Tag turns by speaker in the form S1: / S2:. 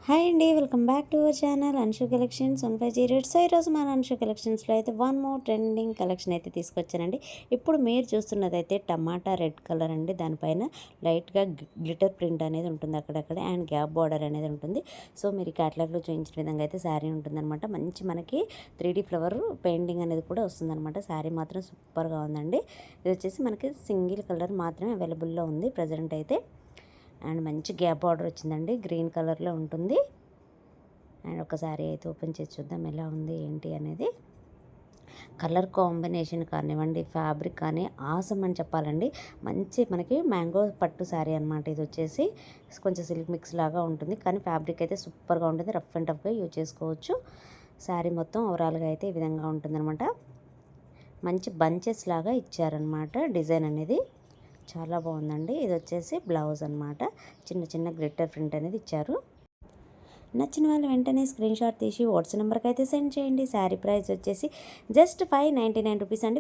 S1: Hi అండి, welcome back to our channel Anshu collections 1508. So ఈరోజు మన అన్షు కలెక్షన్స్లో అయితే వన్ మోర్ ట్రెండింగ్ కలెక్షన్ అయితే తీసుకొచ్చానండి. ఇప్పుడు మీరు చూస్తున్నది అయితే టమాటా రెడ్ కలర్ అండి. దానిపైన లైట్గా గ్లిటర్ ప్రింట్ అనేది ఉంటుంది అక్కడక్కడ, అండ్ గ్యాప్ బార్డర్ అనేది ఉంటుంది. సో మీరు క్యాటలాగ్లో చూపించిన విధంగా అయితే శారీ ఉంటుందన్నమాట. మంచి మనకి 3D ఫ్లవర్ పెయింటింగ్ అనేది కూడా వస్తుందన్నమాట. శారీ మాత్రం సూపర్గా ఉందండి. ఇది వచ్చేసి మనకి సింగిల్ కలర్ మాత్రమే అవైలబుల్లో ఉంది ప్రజెంట్ అయితే. అండ్ మంచి గ్యాప్ బార్డర్ వచ్చిందండి, గ్రీన్ కలర్లో ఉంటుంది. అండ్ ఒకసారి అయితే ఓపెన్ చేసి చూద్దాం ఎలా ఉంది ఏంటి అనేది. కలర్ కాంబినేషన్ కానివ్వండి, ఫ్యాబ్రిక్ కానీ ఆసమ్ అని చెప్పాలండి. మంచి మనకి మ్యాంగో పట్టు శారీ అనమాట. ఇది వచ్చేసి కొంచెం సిల్క్ మిక్స్ లాగా ఉంటుంది, కానీ ఫ్యాబ్రిక్ అయితే సూపర్గా ఉంటుంది. రఫ్ అండ్ టఫ్గా యూజ్ చేసుకోవచ్చు. శారీ మొత్తం ఓవరాల్గా అయితే ఈ విధంగా ఉంటుందన్నమాట. మంచి బంచెస్ లాగా ఇచ్చారనమాట. డిజైన్ అనేది చాలా బాగుందండి. ఇది వచ్చేసి బ్లౌజ్ అనమాట. చిన్న చిన్న గ్లిట్టర్ ప్రింట్ అనేది ఇచ్చారు. నచ్చిన వాళ్ళు వెంటనే స్క్రీన్ షాట్ తీసి వాట్సాప్ నెంబర్కి అయితే సెండ్ చేయండి. శారీ ప్రైస్ వచ్చేసి జస్ట్ 599 రూపీస్ అండి.